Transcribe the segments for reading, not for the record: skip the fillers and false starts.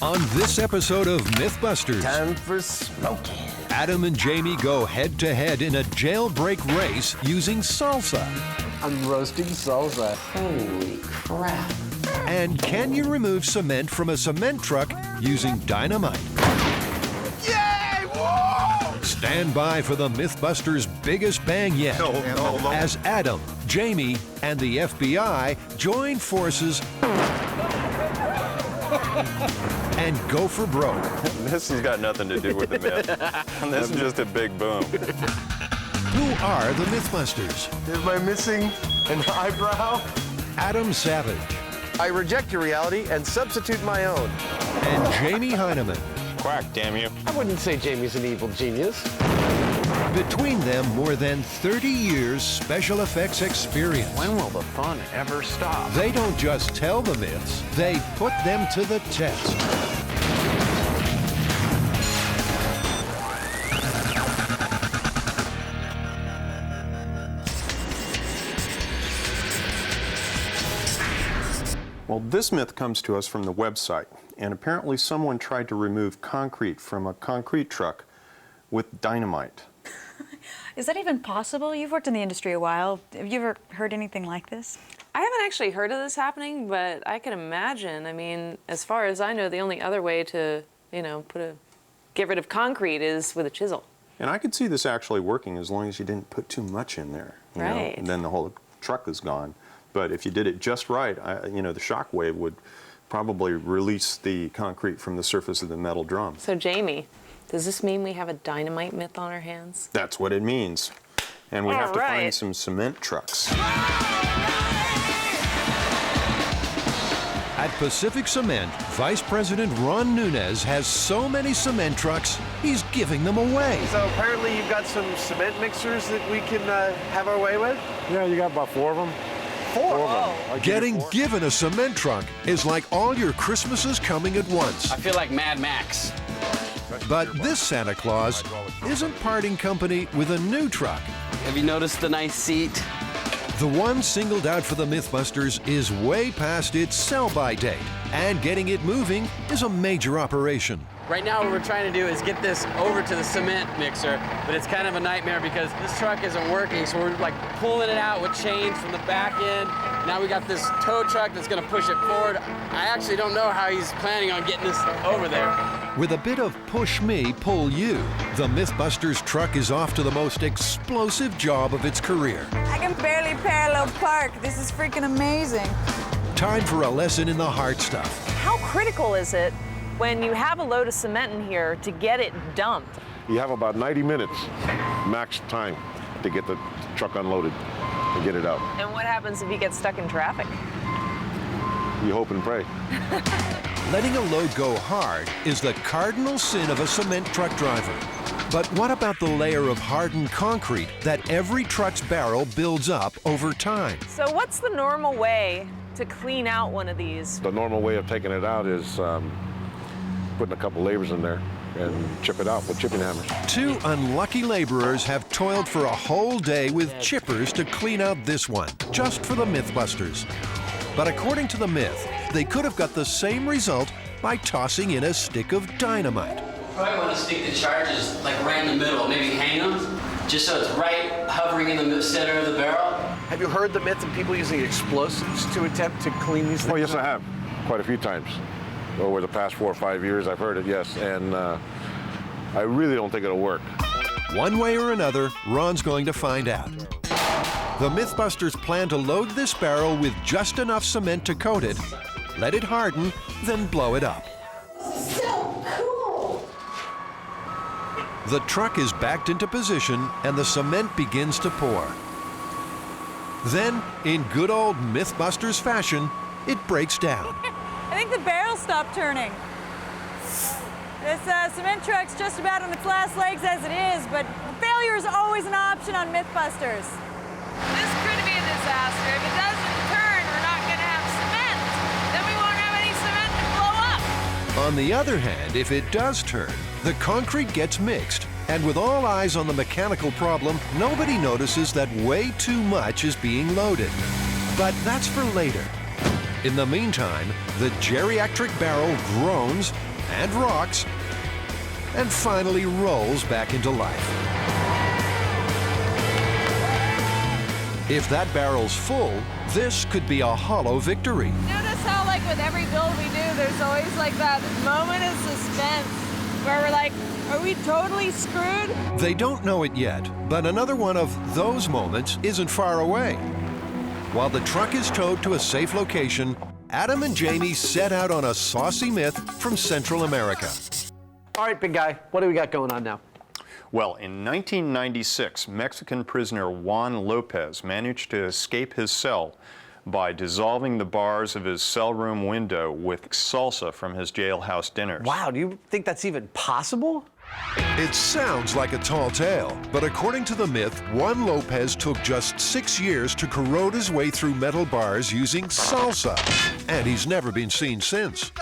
On this episode of MythBusters, Time for smoking. Adam and Jamie go head-to-head in a jailbreak race using salsa. I'm roasting salsa. Holy crap. And can you remove cement from a cement truck using dynamite? Yay! Whoa! Stand by for the MythBusters' biggest bang yet. No. As Adam, Jamie, and the FBI join forces and go for broke. This has got nothing to do with the myth. This is just a big boom. Who are the MythBusters? Am I missing an eyebrow? Adam Savage I reject your reality and substitute my own. and Jamie Heineman. Quack, damn you. I wouldn't say Jamie's an evil genius. Between them, more than 30 years special effects experience. When will the fun ever stop? They don't just tell the myths, they put them to the test. Well, this myth comes to us from the website, and apparently someone tried to remove concrete from a concrete truck with dynamite. Is that even possible? You've worked in the industry a while. Have you ever heard anything like this? I haven't actually heard of this happening, but I can imagine. I mean, as far as I know, the only other way to, get rid of concrete is with a chisel. And I could see this actually working as long as you didn't put too much in there. You know, Right. and then the whole truck is gone. But if you did it just right, the shock wave would probably release the concrete from the surface of the metal drum. So, Jamie, does this mean we have a dynamite myth on our hands? That's what it means. And we All have to find right. some cement trucks. At Pacific Cement, Vice President Ron Nunez has so many cement trucks, he's giving them away. So apparently you've got some cement mixers that we can have our way with? Yeah, you got about 4 of them. Four? I'll give you Getting 4. given a cement truck is like all your Christmases coming at once. I feel like Mad Max. But this Santa Claus isn't parting company with a new truck. Have you noticed the nice seat? The one singled out for the MythBusters is way past its sell-by date, and getting it moving is a major operation. Right now what we're trying to do is get this over to the cement mixer, but it's kind of a nightmare because this truck isn't working, so we're like pulling it out with chains from the back end. Now we got this tow truck that's gonna push it forward. I actually don't know how he's planning on getting this over there. With a bit of push me, pull you, the MythBusters truck is off to the most explosive job of its career. I can barely parallel park. This is freaking amazing. Time for a lesson in the hard stuff. How critical is it when you have a load of cement in here to get it dumped? You have about 90 minutes max time to get the truck unloaded and get it out. And what happens if you get stuck in traffic? You hope and pray. Letting a load go hard is the cardinal sin of a cement truck driver. But what about the layer of hardened concrete that every truck's barrel builds up over time? So what's the normal way to clean out one of these? The normal way of taking it out is putting a couple labors in there and chip it out with chipping hammers. Two unlucky laborers have toiled for a whole day with chippers to clean out this one, just for the MythBusters. But according to the myth, they could have got the same result by tossing in a stick of dynamite. Probably want to stick the charges like right in the middle, maybe hang them, just so it's right hovering in the center of the barrel. Have you heard the myth of people using explosives to attempt to clean these things? Oh, yes, up? I have. Quite a few times. Over the past 4 or 5 years, I've heard it, yes. And I really don't think it'll work. One way or another, Ron's going to find out. The MythBusters plan to load this barrel with just enough cement to coat it, let it harden, then blow it up. So cool! The truck is backed into position and the cement begins to pour. Then, in good old MythBusters fashion, it breaks down. I think the barrel stopped turning. This cement truck's just about on its last legs as it is, but failure is always an option on MythBusters. This could be a disaster. If it doesn't turn, we're not going to have cement. Then we won't have any cement to blow up. On the other hand, if it does turn, the concrete gets mixed, and with all eyes on the mechanical problem, nobody notices that way too much is being loaded. But that's for later. In the meantime, the geriatric barrel groans and rocks, and finally rolls back into life. If that barrel's full, this could be a hollow victory. Notice how, like, with every build we do, there's always, like, that moment of suspense where we're like, are we totally screwed? They don't know it yet, but another one of those moments isn't far away. While the truck is towed to a safe location, Adam and Jamie set out on a saucy myth from Central America. All right, big guy, what do we got going on now? Well, in 1996, Mexican prisoner Juan Lopez managed to escape his cell by dissolving the bars of his cell room window with salsa from his jailhouse dinners. Wow, do you think that's even possible? It sounds like a tall tale, but according to the myth, Juan Lopez took just 6 years to corrode his way through metal bars using salsa, and he's never been seen since.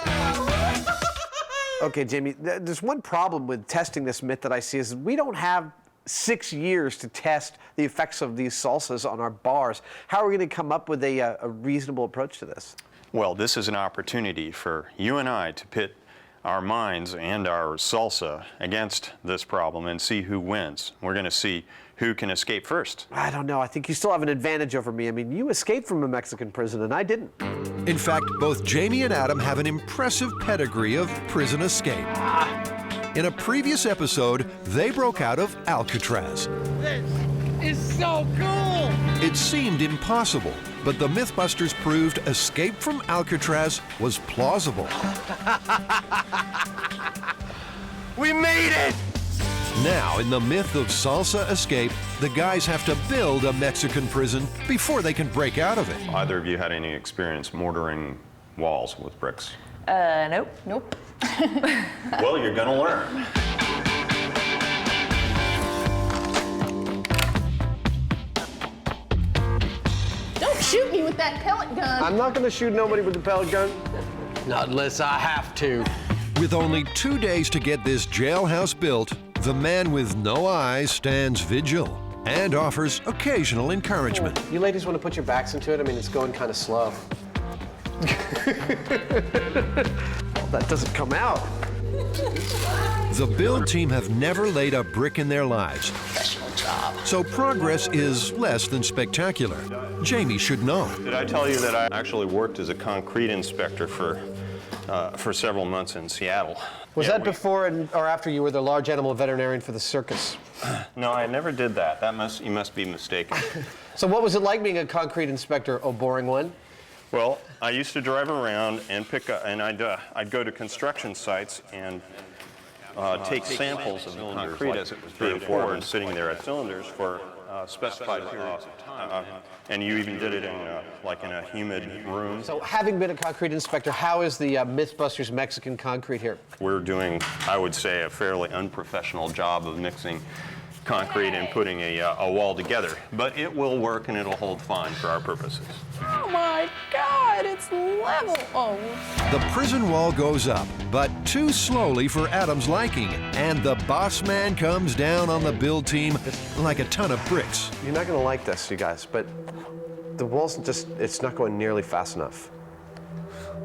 Okay, Jamie, there's one problem with testing this myth that I see is we don't have 6 years to test the effects of these salsas on our bars. How are we going to come up with a reasonable approach to this? Well, this is an opportunity for you and I to pit our minds and our salsa against this problem and see who wins. We're going to see who can escape first. I don't know. I think you still have an advantage over me. I mean, you escaped from a Mexican prison and I didn't. In fact, both Jamie and Adam have an impressive pedigree of prison escape. In a previous episode, they broke out of Alcatraz. This is so cool! It seemed impossible, but the MythBusters proved escape from Alcatraz was plausible. We made it! Now, in the myth of salsa escape, the guys have to build a Mexican prison before they can break out of it. Either of you had any experience mortaring walls with bricks? Nope. Nope. Well, you're gonna learn. Don't shoot me with that pellet gun. I'm not going to shoot nobody with the pellet gun. Not unless I have to. With only 2 days to get this jailhouse built, the man with no eyes stands vigil and offers occasional encouragement. You ladies want to put your backs into it? I mean, it's going kind of slow. Well, that doesn't come out. The build team have never laid a brick in their lives, so progress is less than spectacular. Jamie should know. Did I tell you that I actually worked as a concrete inspector for several months in Seattle? Was that before or after you were the large animal veterinarian for the circus? No, I never did that. You must be mistaken. So what was it like being a concrete inspector, oh boring one? Well, I used to drive around and pick up, and I'd go to construction sites and take samples of the concrete as it was being poured and sitting there at cylinders for specified periods of time. And you even did it in like in a humid room. So having been a concrete inspector, how is the MythBusters Mexican concrete here? We're doing, I would say, a fairly unprofessional job of mixing concrete and putting a wall together. But it will work and it'll hold fine for our purposes. Oh my God, it's level. Oh. The prison wall goes up, but too slowly for Adam's liking, and the boss man comes down on the build team like a ton of bricks. You're not gonna like this, you guys, but the wall's it's not going nearly fast enough.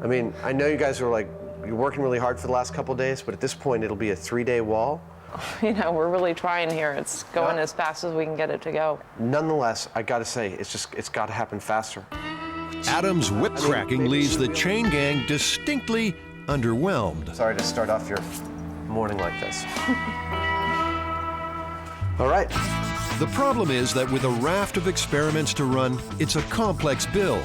I mean, I know you guys are like, you're working really hard for the last couple of days, but at this point it'll be a 3-day wall. You know, we're really trying here. It's going as fast as we can get it to go. Nonetheless, I gotta say, it's gotta happen faster. Adam's whip cracking leaves the chain gang distinctly underwhelmed. Sorry to start off your morning like this. All right. The problem is that with a raft of experiments to run, it's a complex build.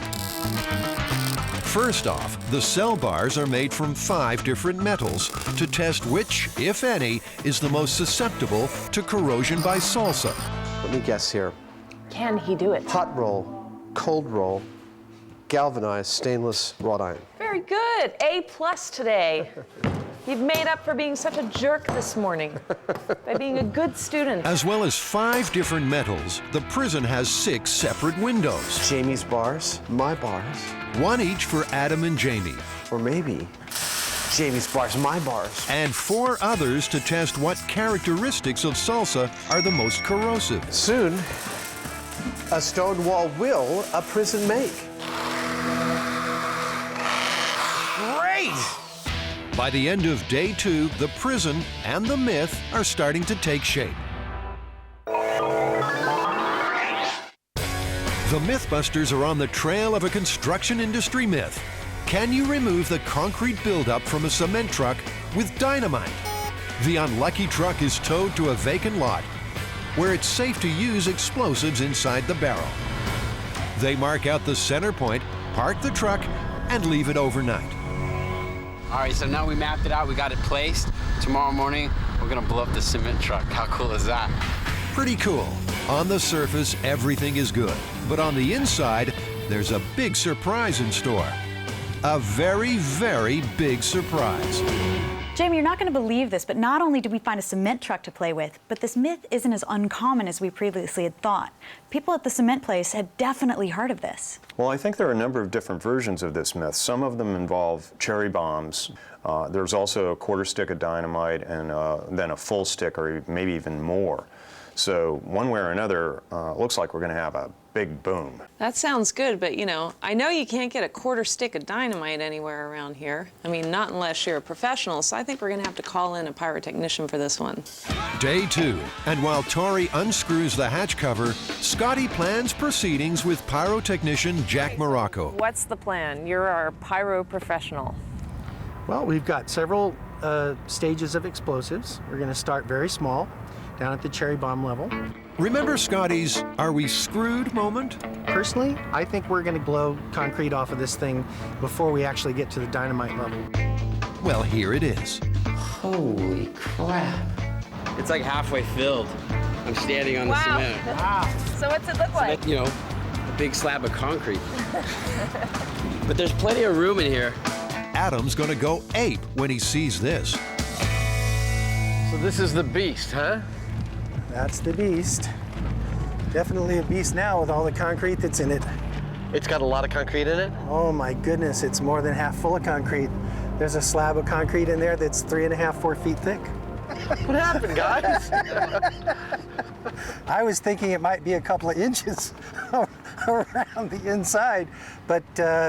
First off, the cell bars are made from 5 different metals to test which, if any, is the most susceptible to corrosion by salsa. Let me guess here. Can he do it? Hot roll, cold roll, galvanized stainless wrought iron. Very good. A+ today. You've made up for being such a jerk this morning by being a good student. As well as 5 different metals, the prison has 6 separate windows. Jamie's bars, my bars. 1 each for Adam and Jamie. Or maybe Jamie's bars, my bars. And 4 others to test what characteristics of salsa are the most corrosive. Soon, a stone wall will a prison make. Great! By the end of day 2, the prison and the myth are starting to take shape. The MythBusters are on the trail of a construction industry myth. Can you remove the concrete buildup from a cement truck with dynamite? The unlucky truck is towed to a vacant lot where it's safe to use explosives inside the barrel. They mark out the center point, park the truck, and leave it overnight. All right, so now we mapped it out, we got it placed. Tomorrow morning, we're gonna blow up the cement truck. How cool is that? Pretty cool. On the surface, everything is good. But on the inside, there's a big surprise in store. A very, very big surprise. Jamie, you're not going to believe this, but not only did we find a cement truck to play with, but this myth isn't as uncommon as we previously had thought. People at the cement place had definitely heard of this. Well, I think there are a number of different versions of this myth. Some of them involve cherry bombs. There's also a quarter stick of dynamite and then a full stick or maybe even more. So one way or another, looks like we're going to have a big boom. That sounds good, but you know you can't get a quarter stick of dynamite anywhere around here. I mean, not unless you're a professional, so I think we're gonna have to call in a pyrotechnician for this one. Day 2, and while Tori unscrews the hatch cover, Scotty plans proceedings with pyrotechnician Jack Morocco. What's the plan? You're our pyro professional. Well, we've got several stages of explosives. We're gonna start very small, down at the cherry bomb level. Remember Scotty's "are we screwed" moment? Personally, I think we're gonna blow concrete off of this thing before we actually get to the dynamite level. Well, here it is. Holy crap. It's like halfway filled. I'm standing on the cement. Wow. So what's it look like? You know, a big slab of concrete. But there's plenty of room in here. Adam's gonna go ape when he sees this. So this is the beast, huh? That's the beast. Definitely a beast now with all the concrete that's in it. It's got a lot of concrete in it? Oh my goodness, it's more than half full of concrete. There's a slab of concrete in there that's 3.5, 4 feet thick. What happened, guys? I was thinking it might be a couple of inches around the inside, but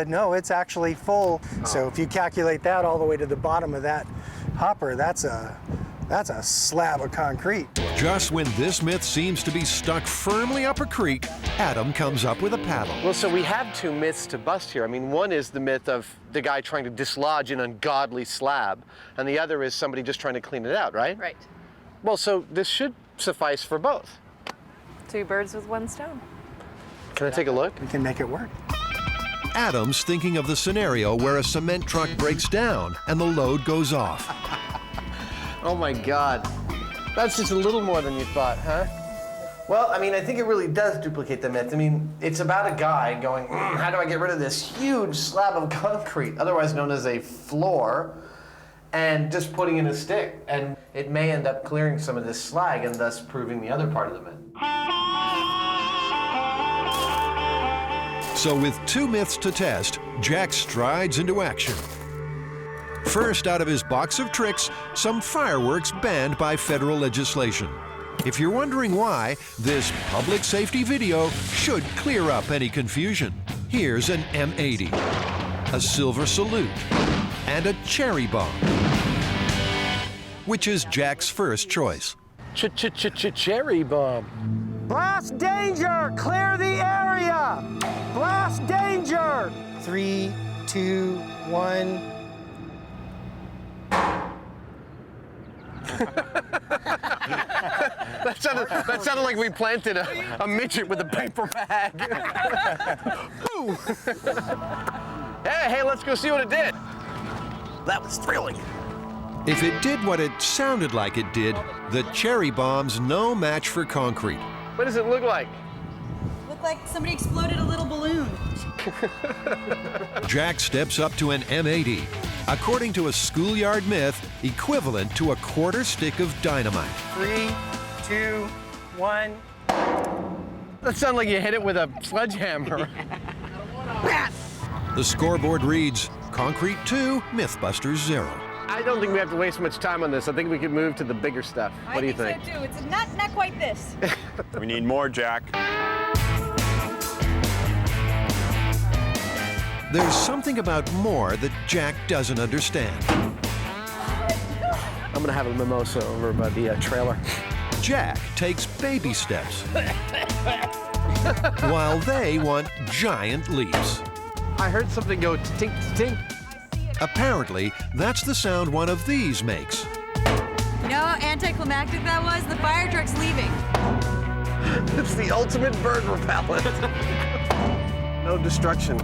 no, it's actually full. So if you calculate that all the way to the bottom of that hopper, that's a slab of concrete. Just when this myth seems to be stuck firmly up a creek, Adam comes up with a paddle. Well, so we have two myths to bust here. I mean, one is the myth of the guy trying to dislodge an ungodly slab, and the other is somebody just trying to clean it out, right? Right. Well, so this should suffice for both. 2 birds with 1 stone. Can I take a look? We can make it work. Adam's thinking of the scenario where a cement truck breaks down and the load goes off. Oh my God. That's just a little more than you thought, huh? Well, I mean, I think it really does duplicate the myth. I mean, it's about a guy going, how do I get rid of this huge slab of concrete, otherwise known as a floor, and just putting in a stick. And it may end up clearing some of this slag and thus proving the other part of the myth. So with 2 myths to test, Jack strides into action. First out of his box of tricks, some fireworks banned by federal legislation. If you're wondering why, this public safety video should clear up any confusion. Here's an M80, a silver salute, and a cherry bomb, which is Jack's first choice. Cherry bomb. Blast danger! Clear the area! Blast danger! 3, 2, 1. That sounded like we planted a midget with a paper bag. Boom! Hey, let's go see what it did. That was thrilling. If it did what it sounded like it did, the cherry bomb's no match for concrete. What does it look like? Looked like somebody exploded a little balloon. Jack steps up to an M80, according to a schoolyard myth, equivalent to a quarter stick of dynamite. 3, 2, 1. That sounded like you hit it with a sledgehammer. The scoreboard reads, Concrete 2, MythBusters 0. I don't think we have to waste much time on this. I think we can move to the bigger stuff. What do you think? I think so too. It's not quite this. We need more, Jack. There's something about more that Jack doesn't understand. I'm gonna have a mimosa over by the trailer. Jack takes baby steps, while they want giant leaps. I heard something go tink, tink. Apparently, that's the sound one of these makes. You know how anticlimactic that was? The fire truck's leaving. It's the ultimate bird repellent. No destruction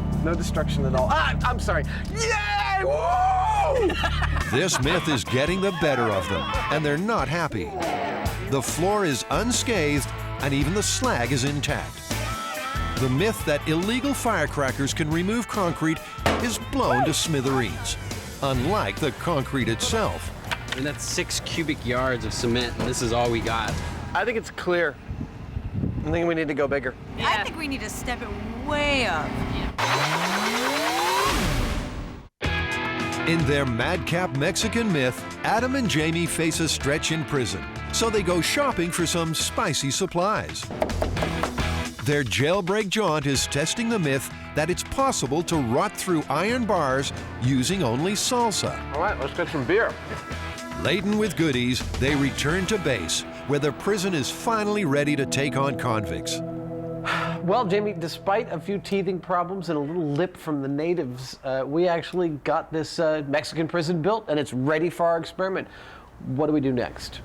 at all. I'm sorry. Yay! Woo! This myth is getting the better of them, and they're not happy. The floor is unscathed, and even the slag is intact. The myth that illegal firecrackers can remove concrete is blown to smithereens, unlike the concrete itself. And that's 6 cubic yards of cement, and this is all we got. I think it's clear. I think we need to go bigger. Yeah. I think we need to step it way up. In their madcap Mexican myth, Adam and Jamie face a stretch in prison, so they go shopping for some spicy supplies. Their jailbreak jaunt is testing the myth that it's possible to rot through iron bars using only salsa. All right, let's get some beer. Laden with goodies, they return to base, where the prison is finally ready to take on convicts. Well, Jamie, despite a few teething problems and a little lip from the natives, we actually got this Mexican prison built, and it's ready for our experiment. What do we do next?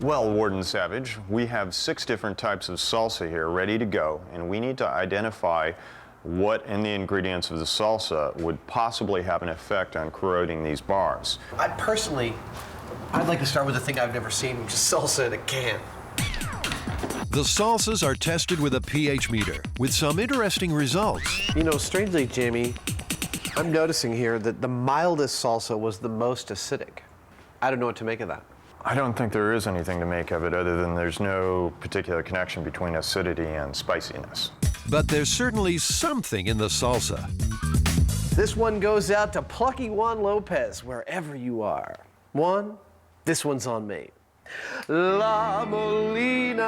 Well, Warden Savage, we have 6 different types of salsa here ready to go, and we need to identify what in the ingredients of the salsa would possibly have an effect on corroding these bars. I'd like to start with a thing I've never seen, which is salsa in a can. The salsas are tested with a pH meter, with some interesting results. You know, strangely, Jamie, I'm noticing here that the mildest salsa was the most acidic. I don't know what to make of that. I don't think there is anything to make of it other than there's no particular connection between acidity and spiciness. But there's certainly something in the salsa. This one goes out to plucky Juan Lopez, wherever you are. Juan, this one's on me. La Molina,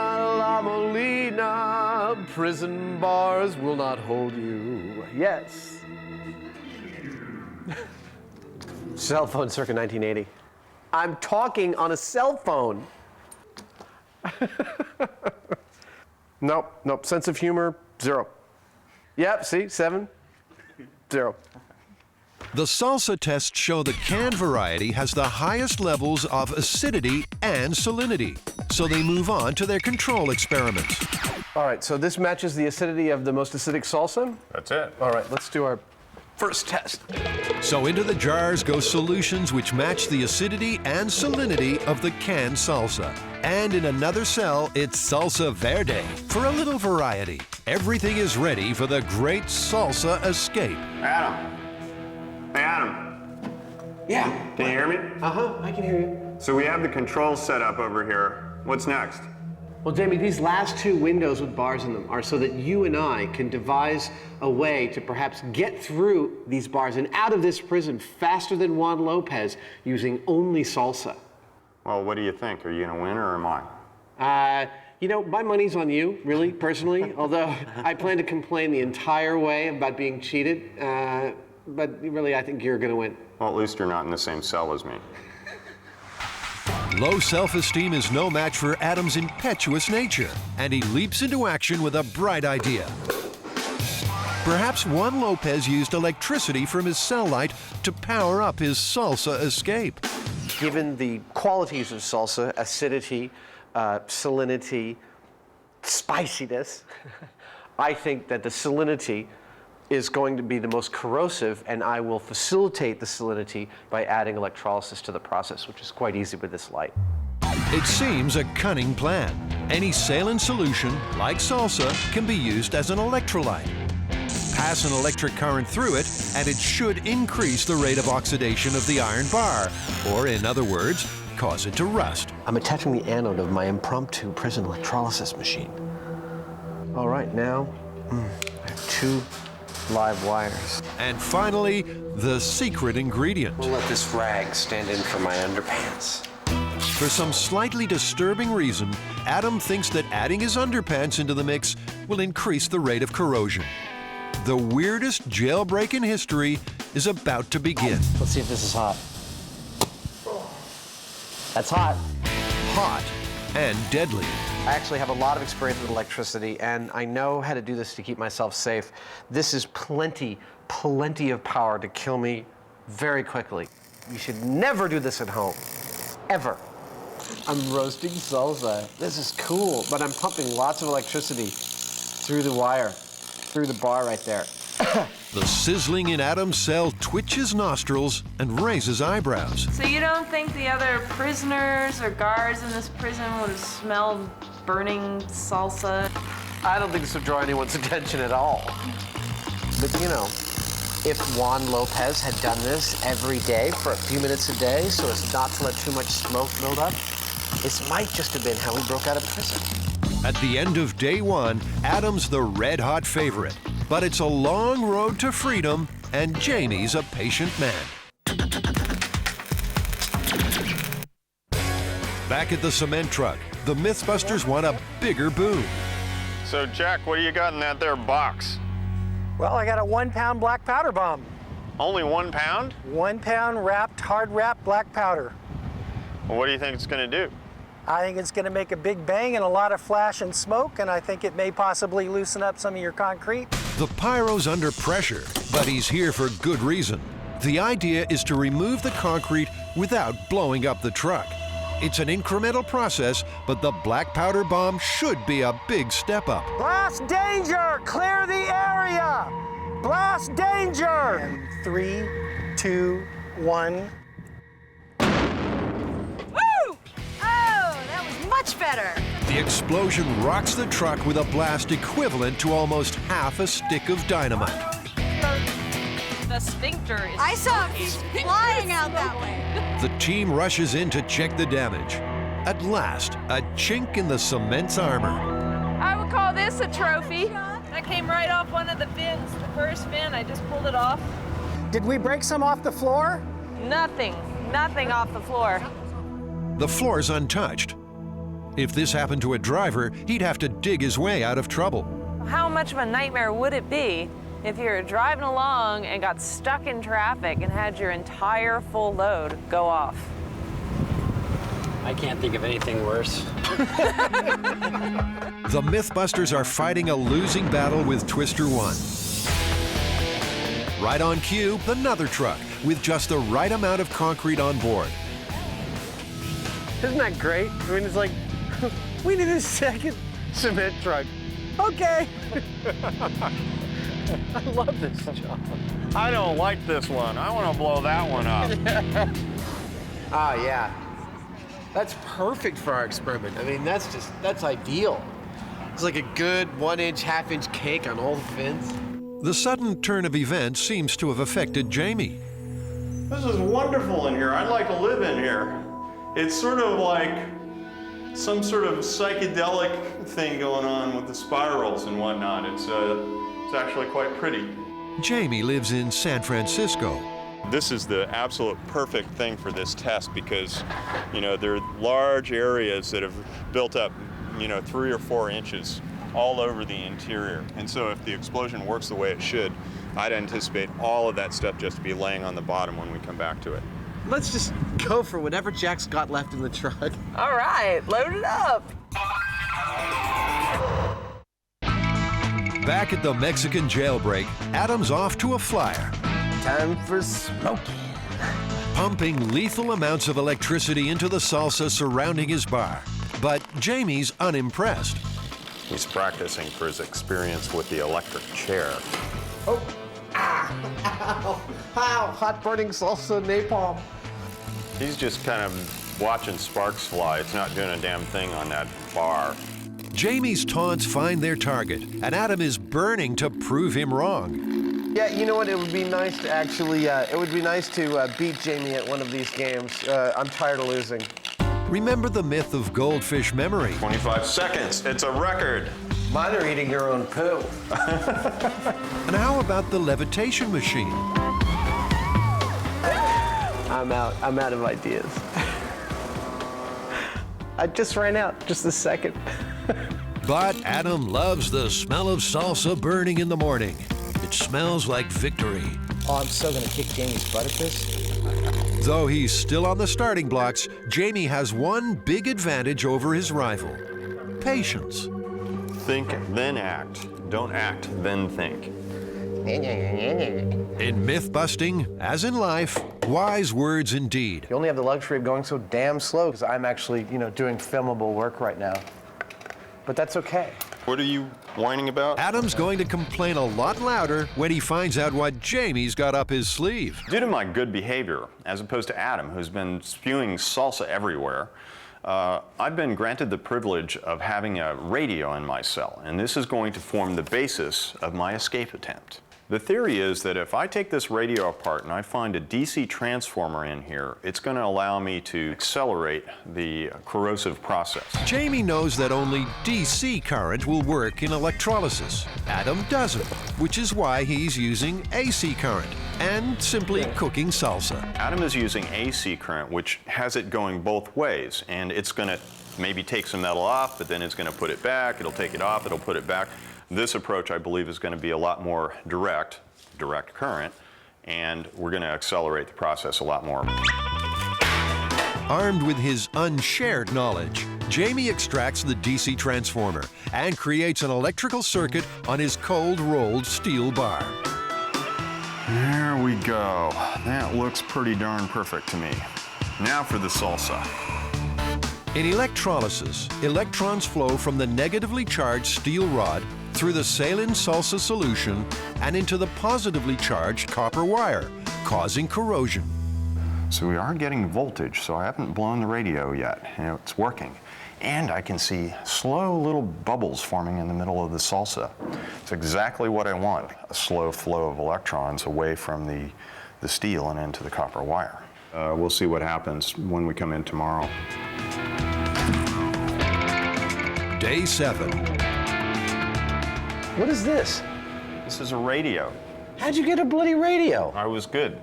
prison bars will not hold you. Yes. Cell phone circa 1980. I'm talking on a cell phone. Nope, sense of humor, 0. Yep, see, 7, 0. The salsa tests show the canned variety has the highest levels of acidity and salinity, so they move on to their control experiments. All right, so this matches the acidity of the most acidic salsa? That's it. All right, let's do our first test. So into the jars go solutions which match the acidity and salinity of the canned salsa. And in another cell, it's salsa verde for a little variety. Everything is ready for the great salsa escape. Adam. Hey, Adam. Yeah. Can you hear me? Uh-huh, I can hear you. So we have the controls set up over here. What's next? Well, Jamie, these last 2 windows with bars in them are so that you and I can devise a way to perhaps get through these bars and out of this prison faster than Juan Lopez using only salsa. Well, what do you think? Are you going to win or am I? You know, my money's on you, really, personally, although I plan to complain the entire way about being cheated. But really, I think you're going to win. Well, at least you're not in the same cell as me. Low self-esteem is no match for Adam's impetuous nature, and he leaps into action with a bright idea. Perhaps Juan Lopez used electricity from his cell light to power up his salsa escape. Given the qualities of salsa, acidity, salinity, spiciness, I think that the salinity is going to be the most corrosive, and I will facilitate the salinity by adding electrolysis to the process, which is quite easy with this light. It seems a cunning plan. Any saline solution, like salsa, can be used as an electrolyte. Pass an electric current through it, and it should increase the rate of oxidation of the iron bar, or in other words, cause it to rust. I'm attaching the anode of my impromptu prison electrolysis machine. All right, now I have 2 live wires. And finally, the secret ingredient. We'll let this rag stand in for my underpants. For some slightly disturbing reason, Adam thinks that adding his underpants into the mix will increase the rate of corrosion. The weirdest jailbreak in history is about to begin. Let's see if this is hot. That's hot. Hot and deadly. I actually have a lot of experience with electricity, and I know how to do this to keep myself safe. This is plenty of power to kill me very quickly. You should never do this at home, ever. I'm roasting salsa. This is cool, but I'm pumping lots of electricity through the wire, through the bar right there. The sizzling in Adam's cell twitches nostrils and raises eyebrows. So you don't think the other prisoners or guards in this prison would have smelled burning salsa? I don't think this would draw anyone's attention at all. But you know, if Juan Lopez had done this every day for a few minutes a day so as not to let too much smoke build up, this might just have been how he broke out of prison. At the end of day one, Adam's the red-hot favorite. But it's a long road to freedom, and Jamie's a patient man. Back at the cement truck, the MythBusters want a bigger boom. So, Jack, what do you got in that there box? Well, I got a 1-pound black powder bomb. Only 1 pound? 1 pound wrapped, hard wrapped black powder. Well, what do you think it's going to do? I think it's going to make a big bang and a lot of flash and smoke, and I think it may possibly loosen up some of your concrete. The pyro's under pressure, but he's here for good reason. The idea is to remove the concrete without blowing up the truck. It's an incremental process, but the black powder bomb should be a big step up. Blast danger! Clear the area! Blast danger! And 3, 2, 1. Much better. The explosion rocks the truck with a blast equivalent to almost half a stick of dynamite. The sphincter is I saw it flying out that way. The team rushes in to check the damage. At last, a chink in the cement's armor. I would call this a trophy. That came right off one of the fins. The first fin, I just pulled it off. Did we break some off the floor? Nothing off the floor. The floor's untouched. If this happened to a driver, he'd have to dig his way out of trouble. How much of a nightmare would it be if you were driving along and got stuck in traffic and had your entire full load go off? I can't think of anything worse. The MythBusters are fighting a losing battle with Twister 1. Right on cue, another truck with just the right amount of concrete on board. Isn't that great? I mean, it's like, we need a second cement truck. Okay. I love this job. I don't like this one. I want to blow that one up. Oh, yeah. That's perfect for our experiment. I mean, that's ideal. It's like a good 1-inch, half-inch cake on all the fins. The sudden turn of events seems to have affected Jamie. This is wonderful in here. I'd like to live in here. It's sort of like some sort of psychedelic thing going on with the spirals and whatnot. It's actually quite pretty. Jamie lives in San Francisco. This is the absolute perfect thing for this test because, you know, there are large areas that have built up, you know, 3 or 4 inches all over the interior. And so if the explosion works the way it should, I'd anticipate all of that stuff just to be laying on the bottom when we come back to it. Let's just go for whatever Jack's got left in the truck. All right, load it up. Back at the Mexican jailbreak, Adam's off to a flyer. Time for smoking. Pumping lethal amounts of electricity into the salsa surrounding his bar. But Jamie's unimpressed. He's practicing for his experience with the electric chair. Oh, ow, hot burning salsa napalm. He's just kind of watching sparks fly. It's not doing a damn thing on that bar. Jamie's taunts find their target, and Adam is burning to prove him wrong. Yeah, you know what? It would be nice to actually, beat Jamie at one of these games. I'm tired of losing. Remember the myth of goldfish memory. 25 seconds, it's a record. Mine are eating their own poo. And how about the levitation machine? I'm out of ideas. I just ran out, just a second. But Adam loves the smell of salsa burning in the morning. It smells like victory. Oh, I'm so gonna kick Jamie's butt at this. Though he's still on the starting blocks, Jamie has one big advantage over his rival: patience. Think, then act. Don't act, then think. In myth busting, as in life, wise words indeed. You only have the luxury of going so damn slow because I'm actually, doing filmable work right now. But that's okay. What are you whining about? Adam's going to complain a lot louder when he finds out what Jamie's got up his sleeve. Due to my good behavior, as opposed to Adam, who's been spewing salsa everywhere, I've been granted the privilege of having a radio in my cell, and this is going to form the basis of my escape attempt. The theory is that if I take this radio apart and I find a DC transformer in here, it's going to allow me to accelerate the corrosive process. Jamie knows that only DC current will work in electrolysis. Adam doesn't, which is why he's using AC current and simply cooking salsa. Adam is using AC current, which has it going both ways, and it's going to maybe take some metal off, but then it's going to put it back, it'll take it off, it'll put it back. This approach, I believe, is going to be a lot more direct current, and we're going to accelerate the process a lot more. Armed with his unshared knowledge, Jamie extracts the DC transformer and creates an electrical circuit on his cold-rolled steel bar. There we go. That looks pretty darn perfect to me. Now for the salsa. In electrolysis, electrons flow from the negatively charged steel rod through the saline salsa solution and into the positively charged copper wire, causing corrosion. So we are getting voltage, so I haven't blown the radio yet. It's working. And I can see slow little bubbles forming in the middle of the salsa. It's exactly what I want, a slow flow of electrons away from the steel and into the copper wire. We'll see what happens when we come in tomorrow. Day 7. What is this? This is a radio. How'd you get a bloody radio? I was good.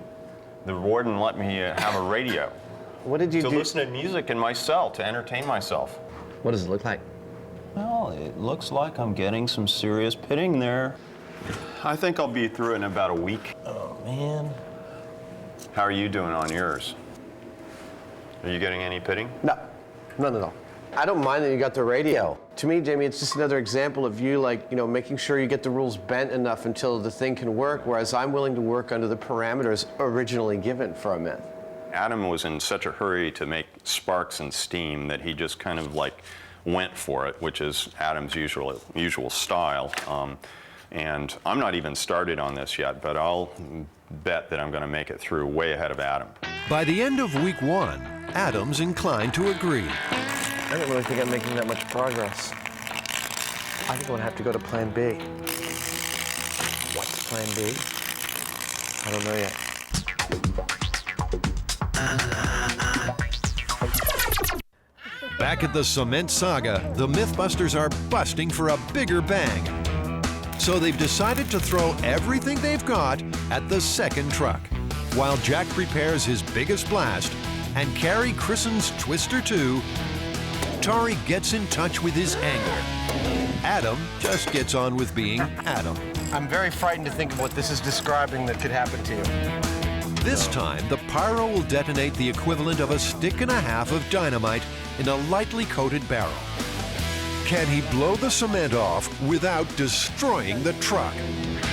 The warden let me have a radio. What did you do? To listen to music in my cell, to entertain myself. What does it look like? Well, it looks like I'm getting some serious pitting there. I think I'll be through it in about a week. Oh, man. How are you doing on yours? Are you getting any pitting? No, none at all. I don't mind that you got the radio. To me, Jamie, it's just another example of you, making sure you get the rules bent enough until the thing can work, whereas I'm willing to work under the parameters originally given for a myth. Adam was in such a hurry to make sparks and steam that he just kind of went for it, which is Adam's usual style. And I'm not even started on this yet, but I'll bet that I'm going to make it through way ahead of Adam. By the end of week 1, Adam's inclined to agree. I don't really think I'm making that much progress. I think I'm going to have to go to plan B. What's plan B? I don't know yet. Back at the cement saga, the MythBusters are busting for a bigger bang. So they've decided to throw everything they've got at the second truck, while Jack prepares his biggest blast and Carrie christens Twister 2. Tari gets in touch with his anger. Adam just gets on with being Adam. I'm very frightened to think of what this is describing that could happen to you. This time, the pyro will detonate the equivalent of a stick and a half of dynamite in a lightly coated barrel. Can he blow the cement off without destroying the truck?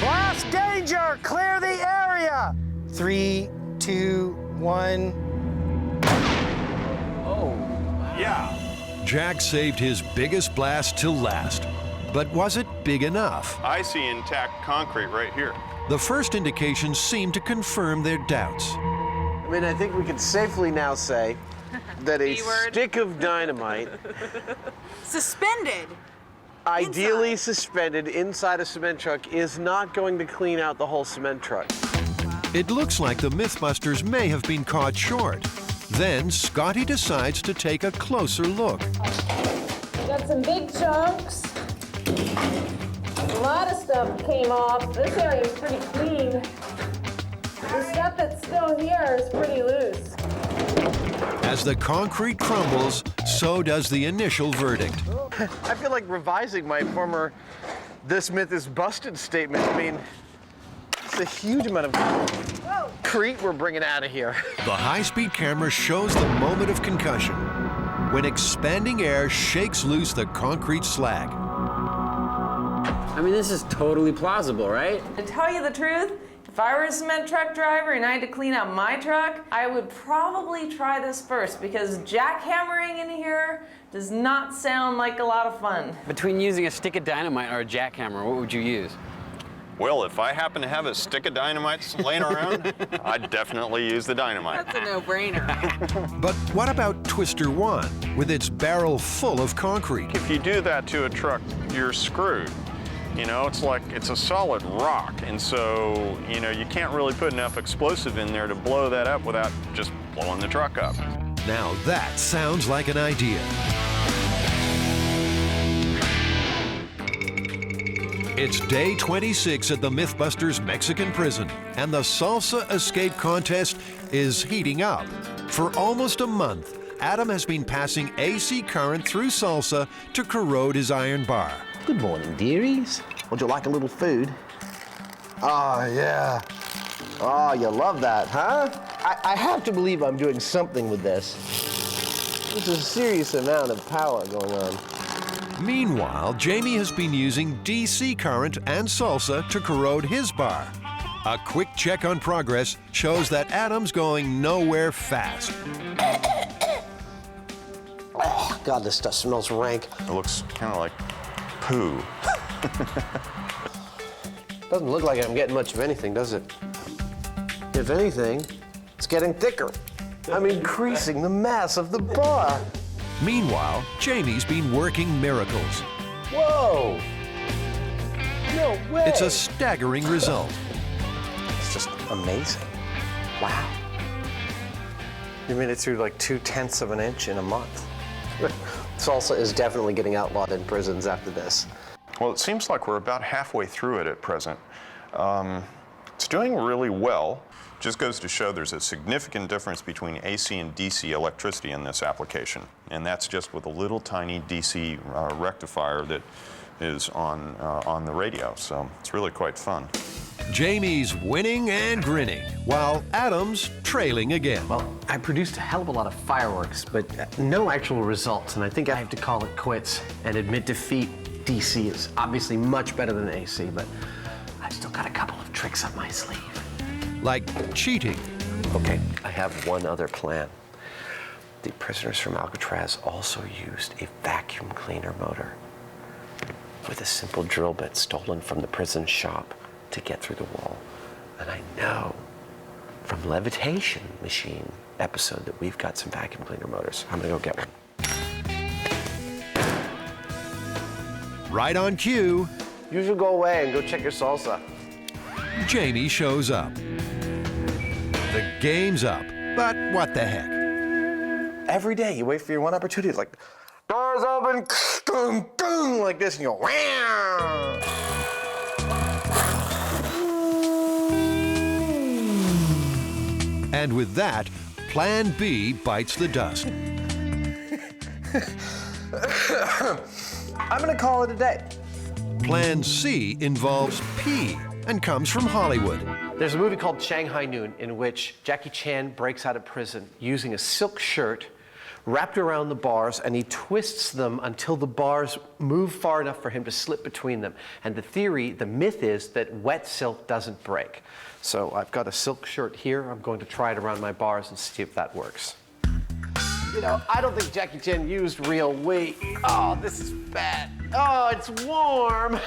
Blast danger! Clear the area! 3, 2, 1. Oh. Yeah. Jack saved his biggest blast till last. But was it big enough? I see intact concrete right here. The first indications seem to confirm their doubts. I mean, I think we can safely now say that a stick of dynamite Suspended. ideally suspended inside a cement truck is not going to clean out the whole cement truck. It looks like the MythBusters may have been caught short. Then Scotty decides to take a closer look. Got some big chunks. A lot of stuff came off. This area is pretty clean. The stuff that's still here is pretty loose. As the concrete crumbles, so does the initial verdict. I feel like revising my former "this myth is busted" statement. I mean, it's a huge amount of concrete we're bringing out of here. The high-speed camera shows the moment of concussion when expanding air shakes loose the concrete slag. I mean, this is totally plausible, right? To tell you the truth, if I were a cement truck driver and I had to clean out my truck, I would probably try this first because jackhammering in here does not sound like a lot of fun. Between using a stick of dynamite or a jackhammer, what would you use? Well, if I happen to have a stick of dynamite laying around, I'd definitely use the dynamite. That's a no-brainer. But what about Twister 1 with its barrel full of concrete? If you do that to a truck, you're screwed. You know, it's a solid rock, and so, you know, you can't really put enough explosive in there to blow that up without just blowing the truck up. Now that sounds like an idea. It's day 26 at the MythBusters Mexican prison, and the Salsa escape contest is heating up. For almost a month, Adam has been passing AC current through Salsa to corrode his iron bar. Good morning, dearies. Would you like a little food? Oh, yeah. Oh, you love that, huh? I have to believe I'm doing something with this. There's a serious amount of power going on. Meanwhile, Jamie has been using DC current and Salsa to corrode his bar. A quick check on progress shows that Adam's going nowhere fast. Oh, God, this stuff smells rank. It looks kind of like poo. Doesn't look like I'm getting much of anything, does it? If anything, it's getting thicker. I'm increasing the mass of the bar. Meanwhile, Jamie's been working miracles. Whoa! No way! It's a staggering result. It's just amazing. Wow. You made it through like 2/10 of an inch in a month. Salsa is definitely getting outlawed in prisons after this. Well, it seems like we're about halfway through it at present. It's doing really well. Just goes to show there's a significant difference between AC and DC electricity in this application. And that's just with a little tiny DC rectifier that is on the radio. So it's really quite fun. Jamie's winning and grinning, while Adam's trailing again. Well, I produced a hell of a lot of fireworks, but no actual results, and I think I have to call it quits and admit defeat. DC is obviously much better than AC, but I've still got a couple of tricks up my sleeve. Like cheating. Okay, I have one other plan. The prisoners from Alcatraz also used a vacuum cleaner motor with a simple drill bit stolen from the prison shop to get through the wall. And I know from Levitation Machine episode that we've got some vacuum cleaner motors. I'm gonna go get one. Right on cue, You should go away and go check your salsa. Jamie shows up. The game's up, but what the heck? Every day you wait for your one opportunity. It's like, doors open, boom, boom, like this, and you go, wow. And with that, Plan B bites the dust. I'm gonna call it a day. Plan C involves P and comes from Hollywood. There's a movie called Shanghai Noon in which Jackie Chan breaks out of prison using a silk shirt wrapped around the bars, and he twists them until the bars move far enough for him to slip between them. And the theory, the myth is that wet silk doesn't break. So I've got a silk shirt here. I'm going to try it around my bars and see if that works. You know, I don't think Jackie Chan used real weight. Oh, this is bad. Oh, it's warm.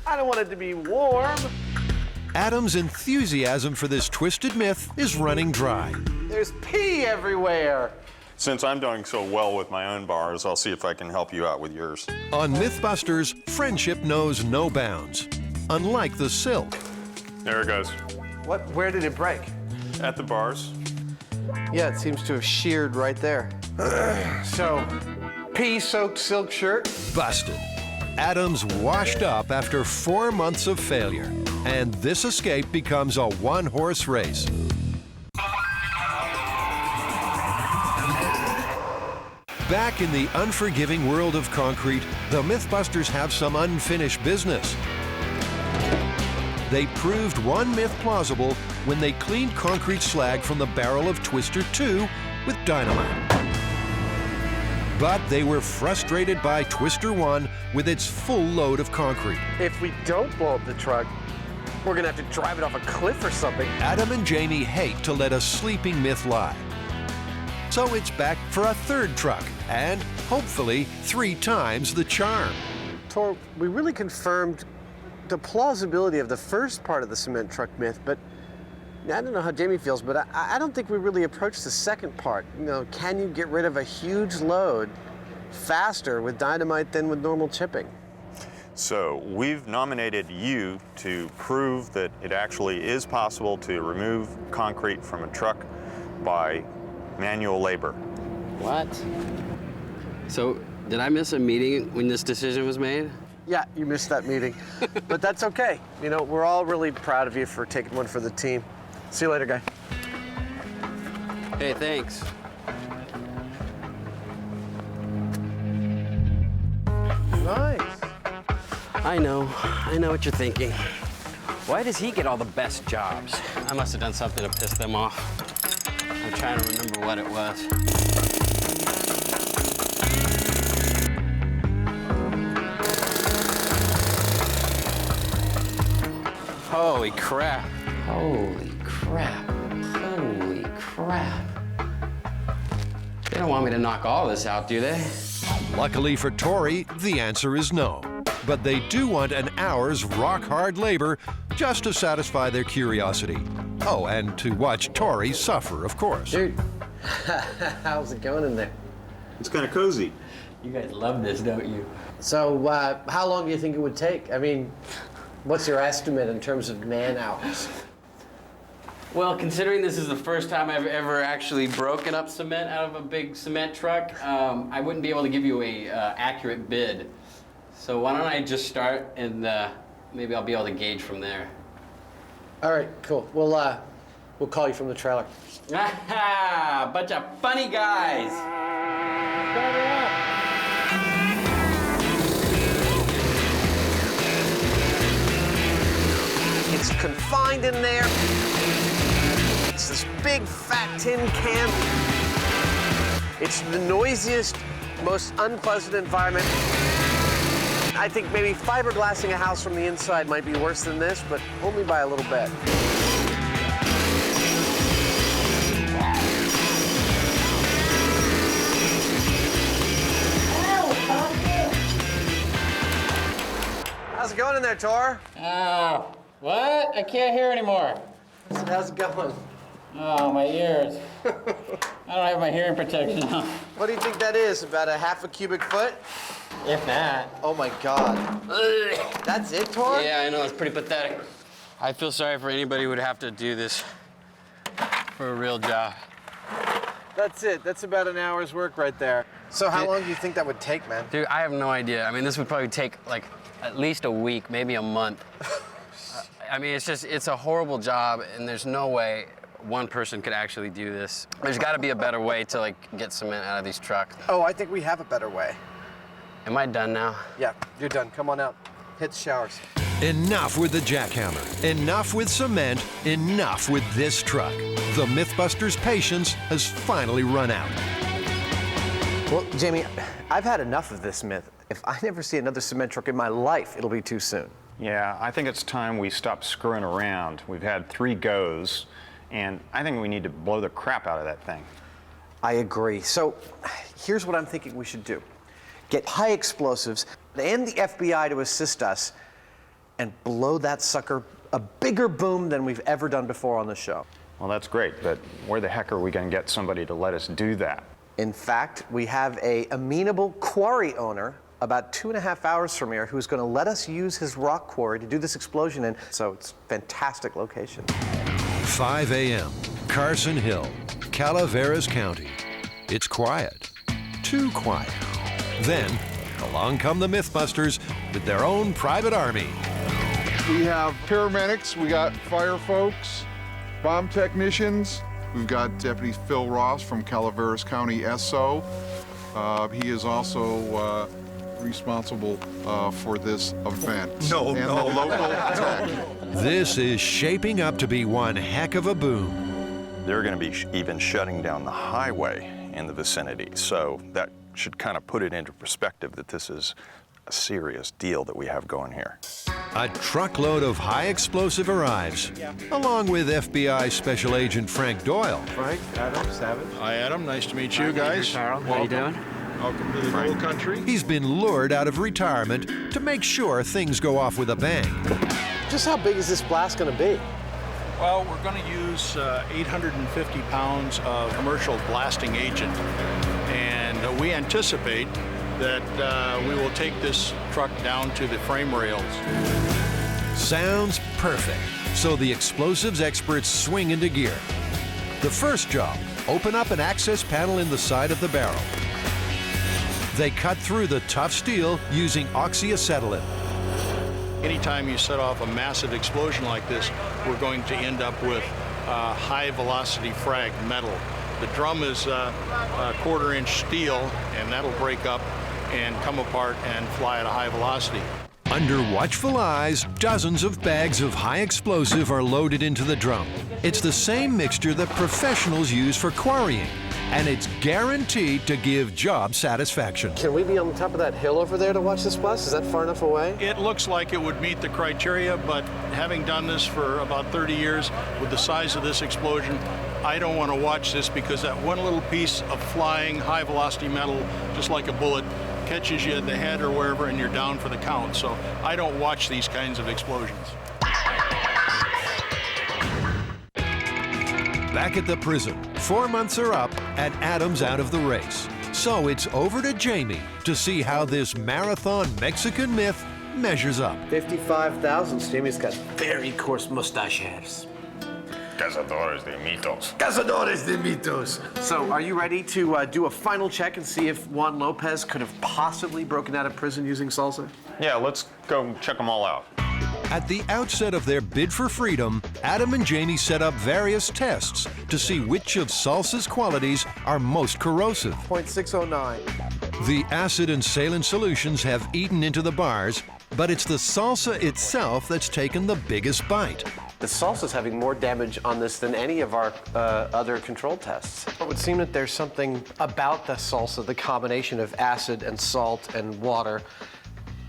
I don't want it to be warm. Adam's enthusiasm for this twisted myth is running dry. There's pee everywhere. Since I'm doing so well with my own bars, I'll see if I can help you out with yours. On MythBusters, friendship knows no bounds, unlike the silk. There it goes. What? Where did it break? At the bars. Yeah, it seems to have sheared right there. So, pea-soaked silk shirt. Busted. Adam's washed up after 4 months of failure, and this escape becomes a one-horse race. Back in the unforgiving world of concrete, the MythBusters have some unfinished business. They proved one myth plausible when they cleaned concrete slag from the barrel of Twister 2 with dynamite. But they were frustrated by Twister 1 with its full load of concrete. If we don't blow up the truck, we're gonna have to drive it off a cliff or something. Adam and Jamie hate to let a sleeping myth lie. So it's back for a third truck, and hopefully 3 times the charm. Tor, we really confirmed the plausibility of the first part of the cement truck myth, but I don't know how Jamie feels, but I don't think we really approached the second part. You know, can you get rid of a huge load faster with dynamite than with normal chipping? So we've nominated you to prove that it actually is possible to remove concrete from a truck by manual labor. What? So, did I miss a meeting when this decision was made? Yeah, you missed that meeting, but that's okay. You know, we're all really proud of you for taking one for the team. See you later, guy. Hey, thanks. Nice. I know what you're thinking. Why does he get all the best jobs? I must have done something to piss them off. I'm trying to remember what it was. Holy crap. Holy crap. Holy crap. They don't want me to knock all this out, do they? Luckily for Tori, the answer is no. But they do want an hour's rock-hard labor just to satisfy their curiosity. Oh, and to watch Tori suffer, of course. Dude, how's it going in there? It's kind of cozy. You guys love this, don't you? So, how long do you think it would take? I mean, what's your estimate in terms of man hours? Well, considering this is the first time I've ever actually broken up cement out of a big cement truck, I wouldn't be able to give you a accurate bid. So why don't I just start and maybe I'll be able to gauge from there. All right, cool. We'll call you from the trailer. Ah, bunch of funny guys. It's confined in there. It's this big fat tin can. It's the noisiest, most unpleasant environment. I think maybe fiberglassing a house from the inside might be worse than this, but only by a little bit. How's it going in there, Tor? Oh, what? I can't hear anymore. How's it going? Oh, my ears. I don't have my hearing protection on. What do you think that is? About a half a cubic foot? If not. Oh my God. That's it, Tor? Yeah, I know, it's pretty pathetic. I feel sorry for anybody who would have to do this for a real job. That's it. That's about an hour's work right there. So how long do you think that would take, man? Dude, I have no idea. I mean, this would probably take like at least a week, maybe a month. I mean, it's a horrible job, and there's no way one person could actually do this. There's got to be a better way to like get cement out of these trucks. Oh, I think we have a better way. Am I done now? Yeah, you're done. Come on out. Hit the showers. Enough with the jackhammer. Enough with cement. Enough with this truck. The MythBusters' patience has finally run out. Well, Jamie, I've had enough of this myth. If I never see another cement truck in my life, it'll be too soon. Yeah, I think it's time we stop screwing around. We've had 3 goes, and I think we need to blow the crap out of that thing. I agree. So here's what I'm thinking we should do. Get high explosives and the FBI to assist us and blow that sucker a bigger boom than we've ever done before on the show. Well, that's great, but where the heck are we going to get somebody to let us do that? In fact, we have a amenable quarry owner about 2.5 hours from here who's going to let us use his rock quarry to do this explosion in. So it's a fantastic location. 5 a.m., Carson Hill, Calaveras County. It's quiet. Too quiet. Then, along come the MythBusters with their own private army. We have paramedics, we got fire folks, bomb technicians. We've got Deputy Phil Ross from Calaveras County SO. He is also responsible for this event. No, and no. the local tech. This is shaping up to be one heck of a boom. They're going to be even shutting down the highway in the vicinity. So that should kind of put it into perspective that this is a serious deal that we have going here. A truckload of high explosive arrives, along with FBI Special Agent Frank Doyle. Frank, Adam, Savage. Hi, Adam. Nice to meet you guys. Carl, how you doing? Welcome to the Gold Country. He's been lured out of retirement to make sure things go off with a bang. Just how big is this blast going to be? Well, we're going to use 850 pounds of commercial blasting agent, and we anticipate that we will take this truck down to the frame rails. Sounds perfect. So the explosives experts swing into gear. The first job, open up an access panel in the side of the barrel. They cut through the tough steel using oxyacetylene. Anytime you set off a massive explosion like this, we're going to end up with high velocity frag metal. The drum is a quarter-inch steel, and that'll break up and come apart and fly at a high velocity. Under watchful eyes, dozens of bags of high explosive are loaded into the drum. It's the same mixture that professionals use for quarrying, and it's guaranteed to give job satisfaction. Can we be on top of that hill over there to watch this blast? Is that far enough away? It looks like it would meet the criteria, but having done this for about 30 years with the size of this explosion, I don't want to watch this because that one little piece of flying high velocity metal, just like a bullet, catches you at the head or wherever and you're down for the count. So I don't watch these kinds of explosions. Back at the prison, 4 months are up and Adam's out of the race. So it's over to Jamie to see how this marathon Mexican myth measures up. 55,000. Jamie's got very coarse mustache hairs. Cazadores de mitos. Cazadores de mitos. So, are you ready to do a final check and see if Juan Lopez could have possibly broken out of prison using salsa? Yeah, let's go check them all out. At the outset of their bid for freedom, Adam and Jamie set up various tests to see which of salsa's qualities are most corrosive. 0.609. The acid and saline solutions have eaten into the bars, but it's the salsa itself that's taken the biggest bite. The salsa's having more damage on this than any of our other control tests. It would seem that there's something about the salsa, the combination of acid and salt and water,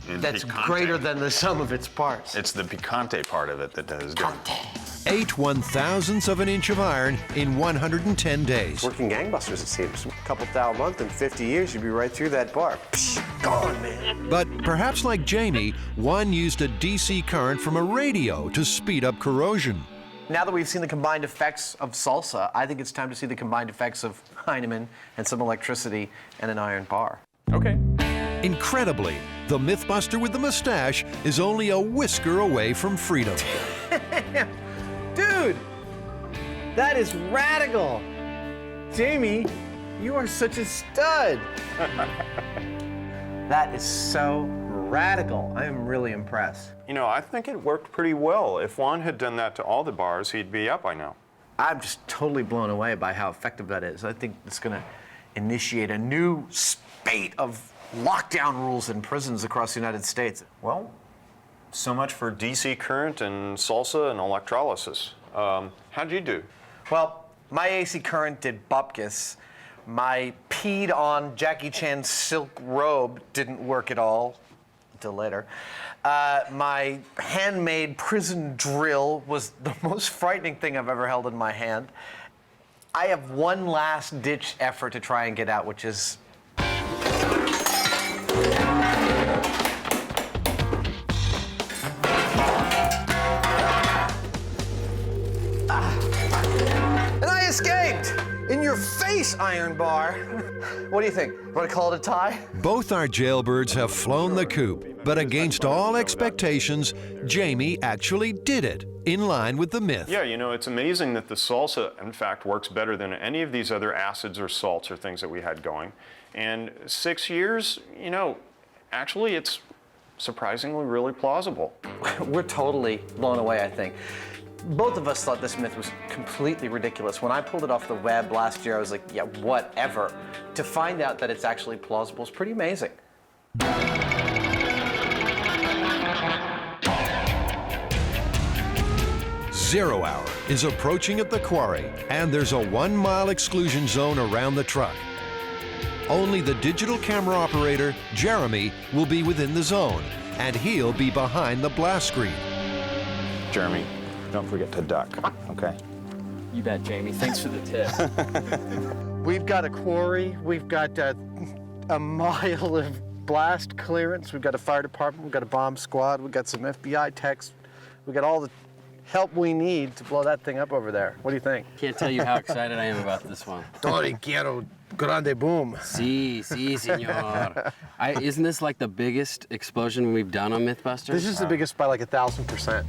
that's greater than the sum of its parts. It's the picante part of it that does good. 8 1/1000ths of an inch of iron in 110 days. Working gangbusters, it seems. A couple thou a month in 50 years, you'd be right through that bar. Psh, gone, man. But perhaps like Jamie, one used a DC current from a radio to speed up corrosion. Now that we've seen the combined effects of salsa, I think it's time to see the combined effects of Heinemann and some electricity and an iron bar. Okay. Incredibly, the Mythbuster with the mustache is only a whisker away from freedom. Dude, that is radical. Jamie, you are such a stud. That is so radical. I am really impressed. You know, I think it worked pretty well. If Juan had done that to all the bars, he'd be up by now. I'm just totally blown away by how effective that is. I think it's going to initiate a new spate of lockdown rules in prisons across the United States. Well, so much for DC current and salsa and electrolysis. How'd you do? Well, my AC current did bupkis. My peed on Jackie Chan's silk robe didn't work at all until later. My handmade prison drill was the most frightening thing I've ever held in my hand. I have one last ditch effort to try and get out, which is and I escaped! In your face, Iron Bar. What do you think? Want to call it a tie? Both our jailbirds have flown the coop, but against all expectations, Jamie actually did it, in line with the myth. Yeah, you know, it's amazing that the salsa, in fact, works better than any of these other acids or salts or things that we had going. And 6 years, you know, actually it's surprisingly really plausible. We're totally blown away, I think. Both of us thought this myth was completely ridiculous. When I pulled it off the web last year, I was like, yeah, whatever. To find out that it's actually plausible is pretty amazing. 0 hour is approaching at the quarry, and there's a 1 mile exclusion zone around the truck. Only the digital camera operator, Jeremy, will be within the zone, and he'll be behind the blast screen. Jeremy, don't forget to duck, okay? You bet, Jamie. Thanks for the tip. We've got a quarry. We've got a mile of blast clearance. We've got a fire department. We've got a bomb squad. We've got some FBI techs. We've got all the help we need to blow that thing up over there. What do you think? Can't tell you how excited I am about this one. Tori quiero grande boom. Sí, senor. Isn't this like the biggest explosion we've done on MythBusters? This is the biggest by like 1,000%.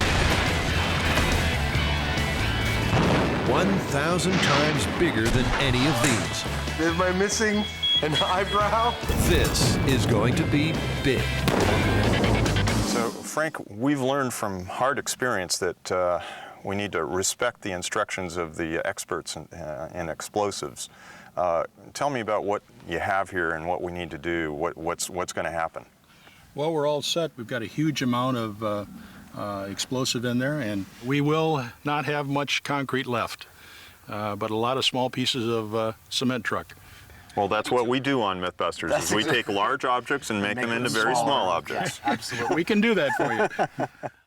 1,000 times bigger than any of these. Am I missing an eyebrow? This is going to be big. So, Frank, we've learned from hard experience that we need to respect the instructions of the experts in explosives. Tell me about what you have here and what we need to do, what's going to happen. Well, we're all set. We've got a huge amount of explosive in there, and we will not have much concrete left, but a lot of small pieces of cement truck. Well, that's what we do on MythBusters. Is we take large objects and make them into very small objects. Yeah, absolutely. We can do that for you.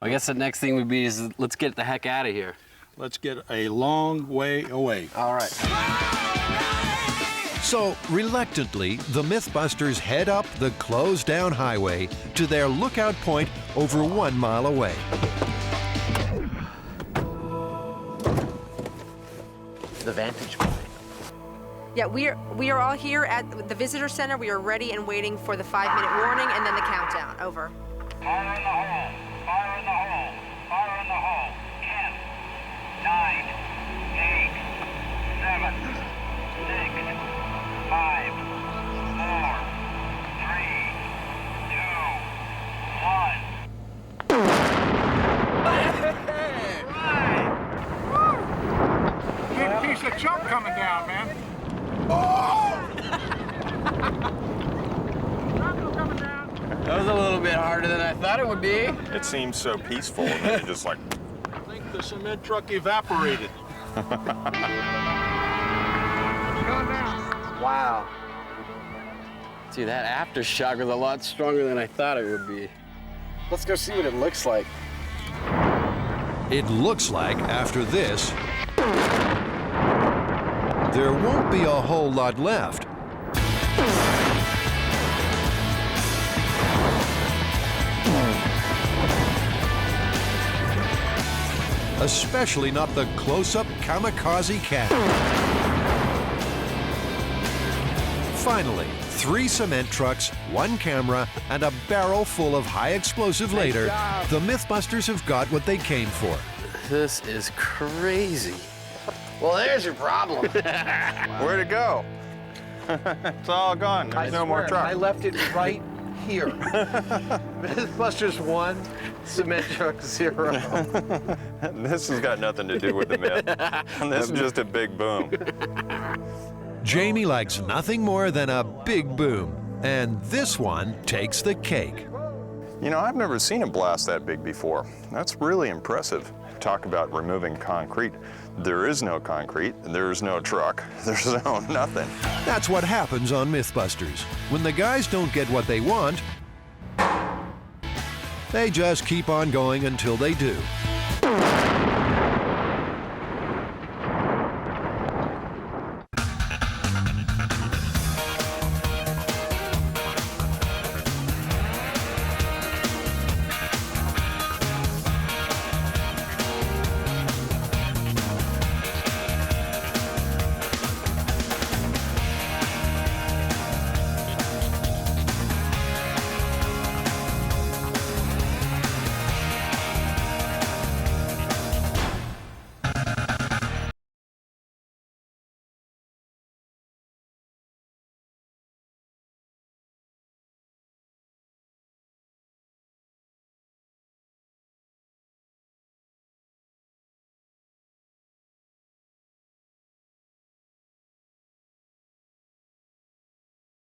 I guess the next thing would be is let's get the heck out of here. Let's get a long way away. All right. So, reluctantly, the MythBusters head up the closed-down highway to their lookout point over 1 mile away. The vantage point. Yeah, we are all here at the visitor center. We are ready and waiting for the 5-minute warning and then the countdown. Over. Fire in the hole! Fire in the hole! Fire in the hole! 10, 9, 8, 7, 6, 5, 4, 3, 2, 1. Big piece of junk coming down, man. That was a little bit harder than I thought it would be. It seems so peaceful, and then you just like... I think the cement truck evaporated. Wow. See, that aftershock was a lot stronger than I thought it would be. Let's go see what it looks like. It looks like after this, there won't be a whole lot left. Especially not the close-up kamikaze cat. Finally, 3 cement trucks, 1 camera, and a barrel full of high explosive later, the MythBusters have got what they came for. This is crazy. Well, there's your problem. Where'd it go? It's all gone. There's no more truck. I left it right here. MythBusters 1, cement truck 0. This has got nothing to do with the myth. This is just a big boom. Jamie likes nothing more than a big boom, and this one takes the cake. You know, I've never seen a blast that big before. That's really impressive. Talk about removing concrete. There is no concrete, there's no truck, there's no nothing. That's what happens on MythBusters. When the guys don't get what they want, they just keep on going until they do.